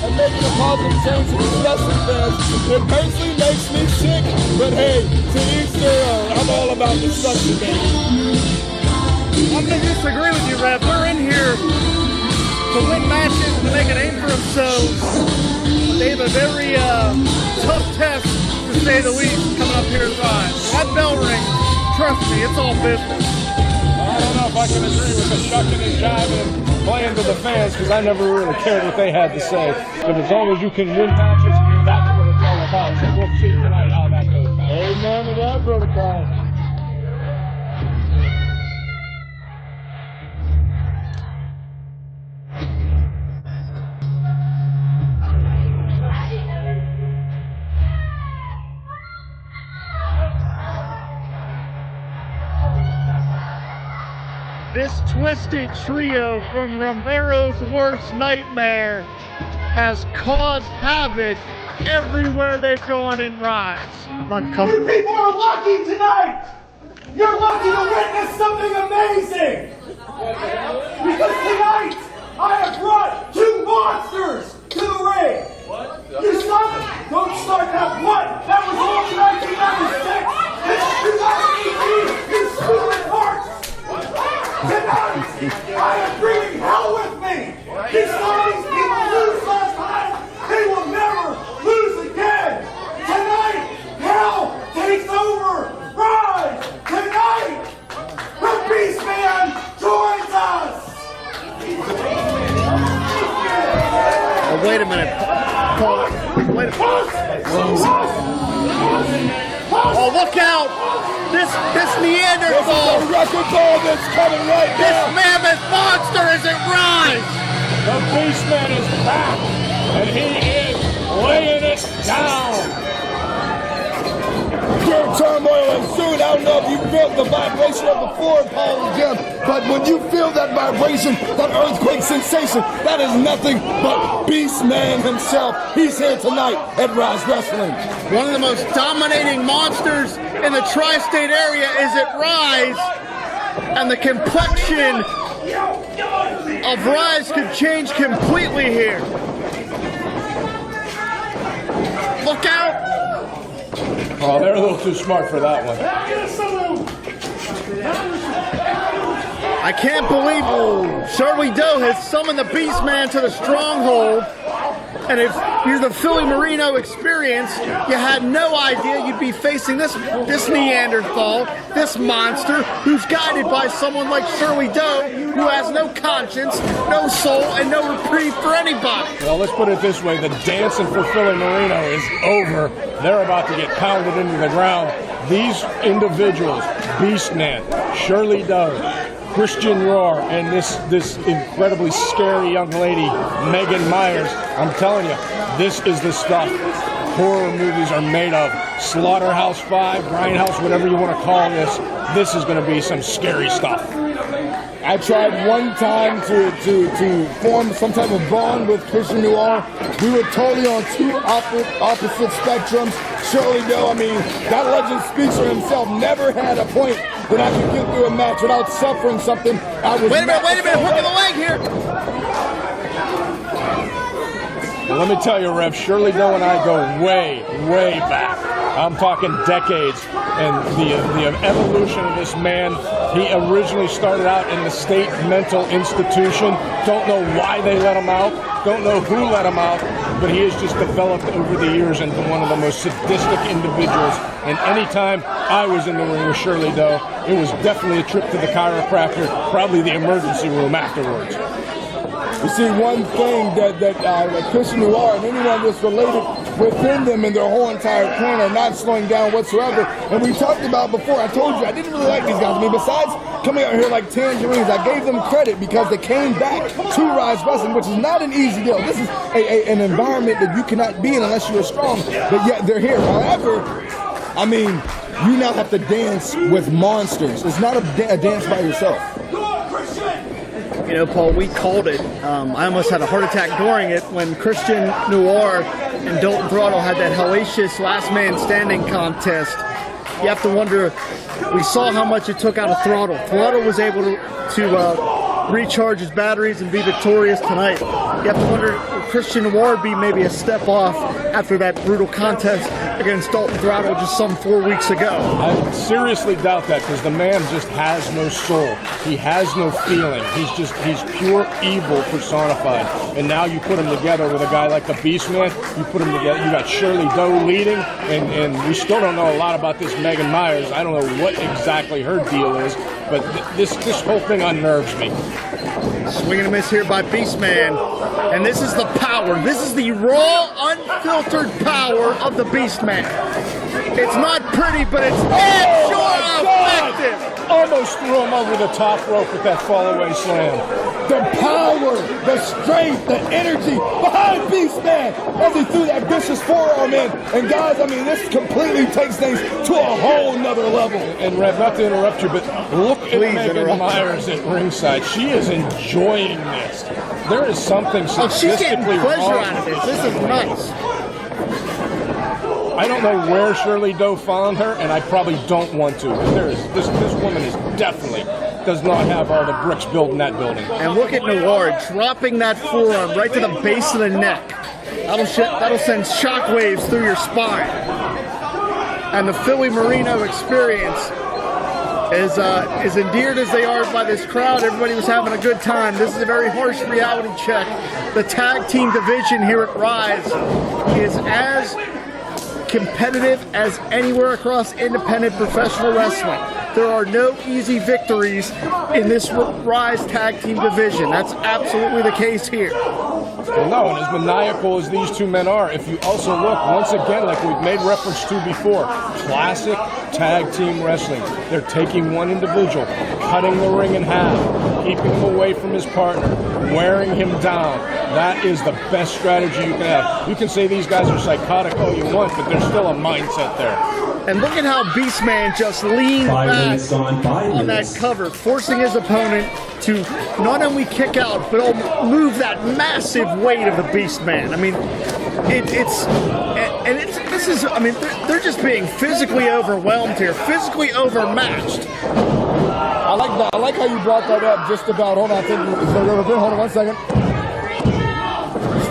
and making a positive change to these wrestling fans. It personally makes me sick, but hey, to each their own. I'm all about destruction, baby. I'm going to disagree with you, Rev. We're in here to win matches, to make a name for themselves. They have a very tough test, to say the least, coming up here at Ryse. That bell ring, trust me, it's all business. I don't know if I can agree with the shucking and jiving and playing to the fans, because I never really cared what they had to say. But as long as you can win matches, that's what it's all about. So we'll see tonight how that goes. Amen to that, Brother Collins. This twisted trio from Romero's worst nightmare has caused havoc everywhere they've gone in Ryse. You people are lucky tonight! You're lucky to witness something amazing! Because tonight, I have brought two monsters to the ring! What? You son, don't start that what? That was only 1996! This is 2018! You stupid hearts! Tonight, I am bringing hell with me! You saw these people lose last time! They will never lose again! Tonight, hell takes over! Ryse! Tonight, the Beastman joins us! Oh, wait a minute. Paul, wait a minute. Oh, look out! This Neanderthal! This is a record ball that's coming right now! This mammoth monster is at Ryse! The Beastman is back, and he is laying it down! Pure turmoil ensued. I don't know if you felt the vibration of the floor, Paul and Jim, but when you feel that vibration, that earthquake sensation, that is nothing but Beastman himself. He's here tonight at Ryse Wrestling. One of the most dominating monsters in the tri-state area is at Ryse, and the complexion of Ryse could change completely here. Look out! Oh, they're a little too smart for that one. I can't believe Shirley Doe has summoned the Beastman to the stronghold. And if you're the Philly Marino experience, you had no idea you'd be facing this Neanderthal, this monster, who's guided by someone like Shirley Doe, who has no conscience, no soul, and no reprieve for anybody. Well, let's put it this way. The dancing for Philly Marino is over. They're about to get pounded into the ground. These individuals, Beastman, Shirley Doe, Christian Roar, and this incredibly scary young lady, Megan Myers. I'm telling you, this is the stuff horror movies are made of. Slaughterhouse 5, Grindhouse, whatever you want to call this. This is going to be some scary stuff. I tried one time to form some type of bond with Christian Noir. We were totally on two opposite spectrums. Shirley Doe, I mean, that legend speaks for himself. Never had a point that I could get through a match without suffering something. Wait a minute, hook in the leg here. Well, let me tell you, Rev, Shirley Doe and I go way, way back. I'm talking decades. And the evolution of this man, he originally started out in the state mental institution. Don't know why they let him out. Don't know who let him out. But he has just developed over the years into one of the most sadistic individuals. And anytime I was in the ring with Shirley Doe, it was definitely a trip to the chiropractor, probably the emergency room afterwards. You see, one thing that Christian Noir and anyone that's related within them and their whole entire clan are not slowing down whatsoever. And we talked about before, I told you, I didn't really like these guys. I mean, besides coming out here like tangerines, I gave them credit because they came back to Ryse Wrestling, which is not an easy deal. This is an environment that you cannot be in unless you are strong, but yet they're here. However, I mean, you now have to dance with monsters. It's not a dance by yourself. You know, Paul, we called it. I almost had a heart attack during it when Christian Noir and Dalton Throttle had that hellacious last man standing contest. You have to wonder, we saw how much it took out of Throttle. Throttle was able to recharge his batteries and be victorious tonight. You have to wonder, Christian Noir be maybe a step off after that brutal contest against Dalton Throttle just some 4 weeks ago. I seriously doubt that, because the man just has no soul. He has no feeling. He's pure evil personified. And now you put him together with a guy like the Beastman. You put him together. You got Shirley Doe leading, and we still don't know a lot about this Megan Myers. I don't know what exactly her deal is, but this whole thing unnerves me. Swing and a miss here by Beastman. And this is the power. This is the raw, unfiltered power of the Beastman. It's not pretty, but it's sure effective. Almost threw him over the top rope with that fallaway slam. The power, the strength, the energy behind Beastman as he threw that vicious forearm in. And guys, I mean, this completely takes things to a whole nother level. And Rev, not to interrupt you, but look at Megan Myers at ringside. She is enjoying this. There is something she's getting statistically pleasure wrong. out of this. This is nuts. I don't know where Shirley Doe found her, and I probably don't want to. This woman is definitely does not have all the bricks built in that building. And look at Noir dropping that forearm right to the base of the neck. That'll send shockwaves through your spine. And the Philly Marino experience is as endeared as they are by this crowd. Everybody was having a good time. This is a very harsh reality check. The tag team division here at Ryse is as competitive as anywhere across independent professional wrestling. There are no easy victories in this Ryse tag team division. That's absolutely the case here. Well, no, and as maniacal as these two men are, if you also look, once again, like we've made reference to before, classic tag team wrestling. They're taking one individual, cutting the ring in half, keeping him away from his partner, wearing him down. That is the best strategy you can have. You can say these guys are psychotic all you want, but there's still a mindset there. And look at how Beastman just leaned back on that cover, forcing his opponent to not only kick out, but move that massive weight of the Beastman. I mean, they're just being physically overwhelmed here, physically overmatched. I like how you brought that up just about, hold on, hold on 1 second.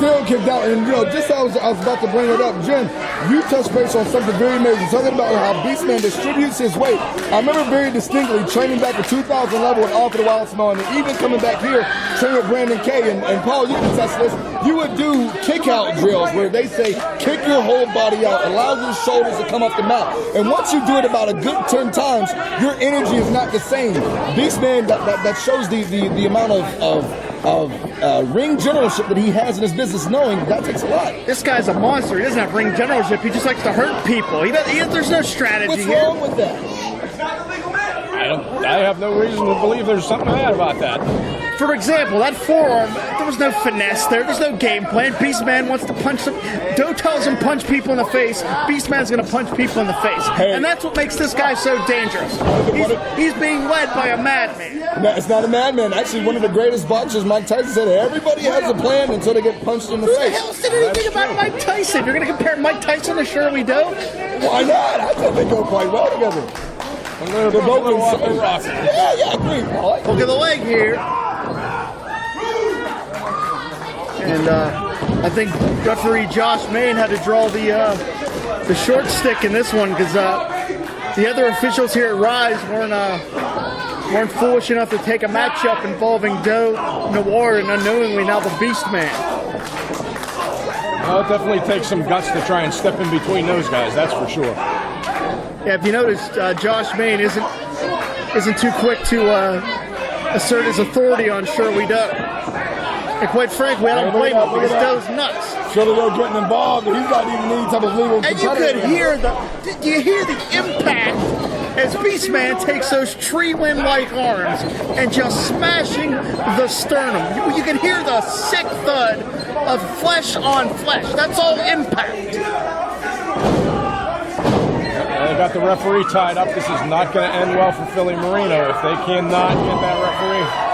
Still kicked out, and just as I was about to bring it up, Jim, you touched base on something very amazing, talking about how Beastman distributes his weight. I remember very distinctly training back in 2011 with Alfred Wildsman, and even coming back here, training with Brandon Kay, and Paul, you can test this, you would do kick-out drills where they say, kick your whole body out, allow your shoulders to come off the mat, and once you do it about a good 10 times, your energy is not the same. Beastman, that shows the amount of ring generalship that he has in his business, knowing that takes a lot. This guy's a monster. He doesn't have ring generalship. He just likes to hurt people. There's no strategy here. What's wrong with that? I have no reason to believe there's something bad about that. For example, that forearm, there was no finesse there. There's no game plan. Beastman wants to punch them. Doe tells him punch people in the face. Beastman's going to punch people in the face. Hey. And that's what makes this guy so dangerous. He's being led by a madman. No, it's not a madman. Actually, one of the greatest boxers, Mike Tyson, said everybody has a plan until they get punched in the Who the face. hell said anything about Mike Tyson? You're going to compare Mike Tyson to Shirley Doe? Why not? I think they go quite well together. They're both Yeah, I agree. Look at the leg here. And I think referee Josh Main had to draw the short stick in this one, because the other officials here at Ryse weren't foolish enough to take a matchup involving Doe, Noir, and unknowingly now the Beastman. Well, it definitely takes some guts to try and step in between those guys, that's for sure. Yeah, if you notice, Josh Main isn't too quick to assert his authority on Shirley Doe. And quite frankly, I don't blame him, because Doe's nuts. Shirley Doe getting involved, and he's not even any type of legal. And you could hear the impact as Beastman takes those tree limb-like arms and just smashing the sternum. You can hear the sick thud of flesh on flesh. That's all impact. They got the referee tied up. This is not going to end well for Philly Marino if they cannot get that referee.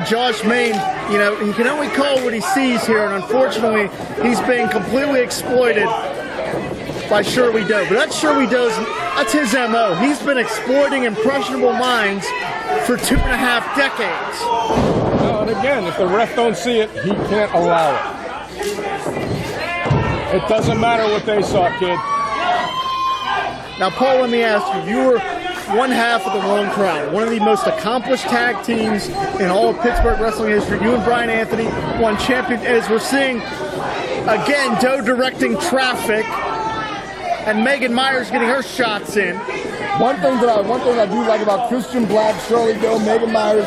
Josh Main, he can only call what he sees here, and unfortunately, he's being completely exploited by Shirley Doe. But that's his MO. He's been exploiting impressionable minds for 2.5 decades. Well, and again, if the ref don't see it, he can't allow it. It doesn't matter what they saw, kid. Now, Paul, let me ask you, you were one half of the Lone Crown, one of the most accomplished tag teams in all of Pittsburgh wrestling history. You and Brian Anthony won champion, as we're seeing, again, Doe directing traffic, and Megan Myers getting her shots in. One thing I do like about Christian Black, Shirley Doe, Megan Myers,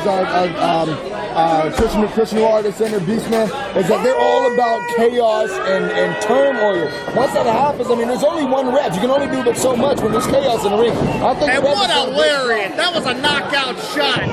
Christian Noir, the center, Beastman, is that they're all about chaos and turmoil. Once that happens, I mean, there's only one ref. You can only do but so much when there's chaos in the ring. And what a lariat! That was a knockout shot.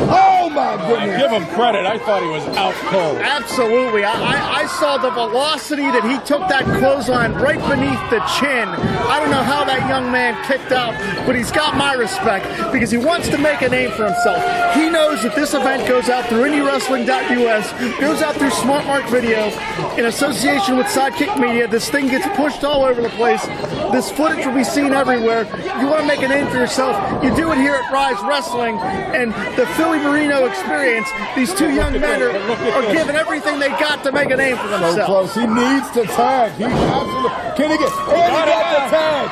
Oh my goodness! Give him credit. I thought he was out cold. Absolutely. I saw the velocity that he took that clothesline right beneath the chin. I don't know how that young man kicked out, but he's got my respect because he wants to make a name for himself. He knows that this event goes out through IndyWrestling.us, goes out through Smart Mark Video, in association with Sidekick Media. This thing gets pushed all over the place. This footage will be seen everywhere. You want to make a name for yourself, you do it here at Ryse Wrestling, and the Philly Marino experience. These two young men are giving everything they got to make a name for themselves. So close. He needs to tag. He absolutely. Can he get? And he got the tag.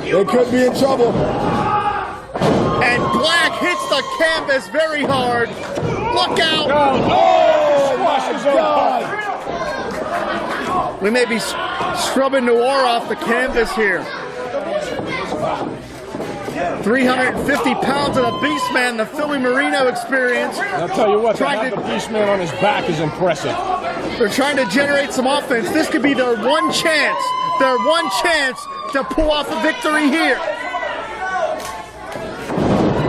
They could be in trouble. And Black hits the canvas very hard. Look out! Oh my God! We may be scrubbing Noir off the canvas here. 350 pounds of the Beastman, the Philly Marino experience. I'll tell you what, to have the Beastman on his back is impressive. They're trying to generate some offense. This could be their one chance to pull off a victory here.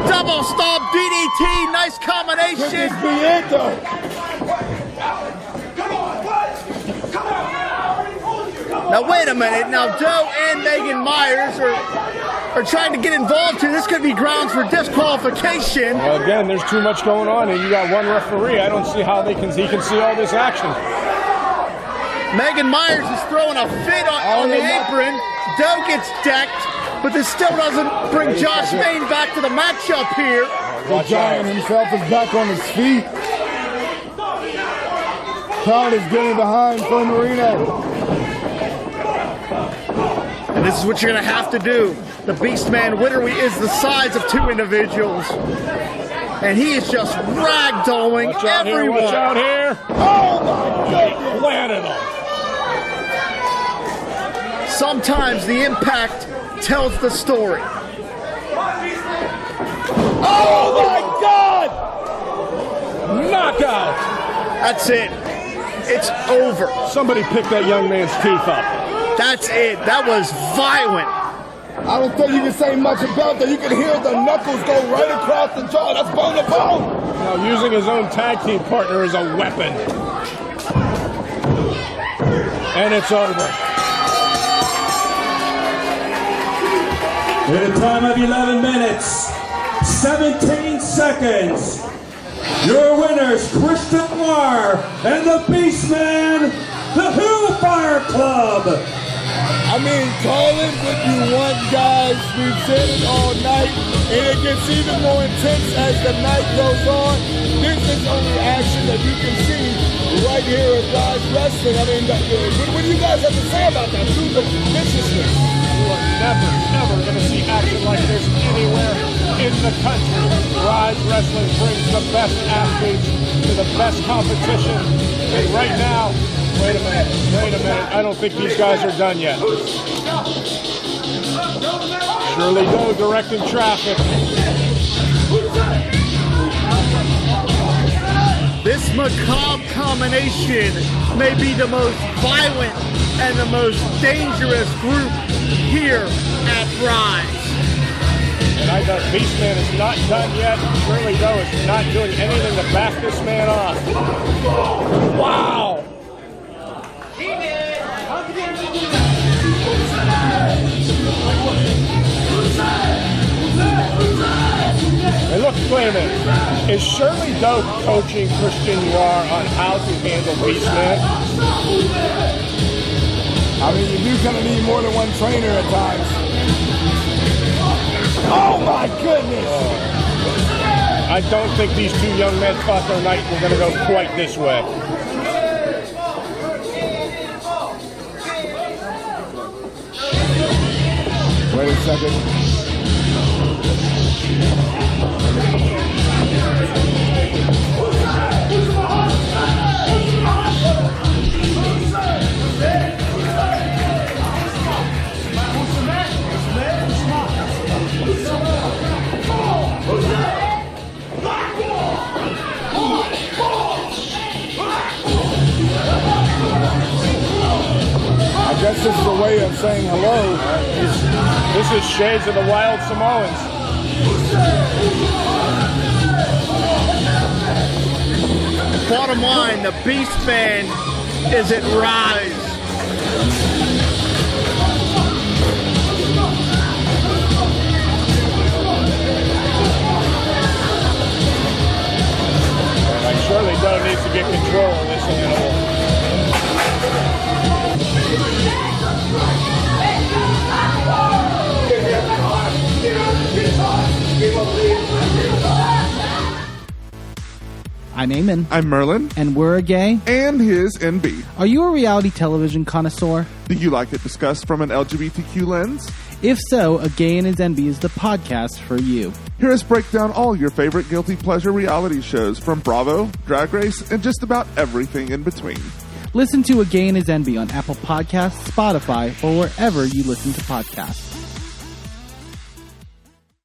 Double stomp DDT, nice combination. Could this be it though? Now wait a minute. Now Doe and Megan Myers are trying to get involved here. This could be grounds for disqualification. Well, again, there's too much going on, and you got one referee. I don't see how he can see all this action. Megan Myers is throwing a fit on the apron. Doe gets decked, but this still doesn't bring Josh Main back to the matchup here. The Giant himself is back on his feet. Crowd is getting behind Phil Marino. And this is what you're going to have to do. The Beastman literally is the size of two individuals. And he is just ragdolling everyone. Watch out here. Oh my goodness! Planted him. Sometimes the impact tells the story. Oh my God! Knockout. That's it. It's over. Somebody picked that young man's teeth up. That's it. That was violent. I don't think you can say much about that. You can hear the knuckles go right across the jaw. That's bone to bone. Now using his own tag team partner as a weapon. And it's over. In a time of 11 minutes, 17 seconds, your winners, Christian Noir and the Beastman, the Hellfire Club. I mean, call it what you want, guys. We've said it all night, and it gets even more intense as the night goes on. This is only action that you can see right here at Ryse Wrestling. I mean, what do you guys have to say about that? True viciousness. You are never going to see action like this anywhere in the country. Ryse Wrestling brings the best athletes to the best competition. And right now, wait a minute. I don't think these guys are done yet. Shirley Doe directing traffic. This macabre combination may be the most violent and the most dangerous group here at Ryse. And I thought Beastman is not done yet. Shirley Doe is not doing anything to back this man off. Wow! Hey, look, wait a minute. Is Shirley Doe coaching Christian Noir on how to handle Beastman? I mean, you do kind of need more than one trainer at times. Oh my goodness! I don't think these two young men thought their night were going to go quite this way. Wait a second. I guess this is a way of saying hello. This is shades of the Wild Samoans. Bottom line, the Beastman is at Ryse. Like Shirley Doe needs to get control of this animal. I'm Eamon. I'm Merlin. And we're a gay. And his NB. Are you a reality television connoisseur? Do you like it discussed from an LGBTQ lens? If so, A Gay and His NB is the podcast for you. Hear us break down all your favorite guilty pleasure reality shows from Bravo, Drag Race, and just about everything in between. Listen to A Gay and His NB on Apple Podcasts, Spotify, or wherever you listen to podcasts.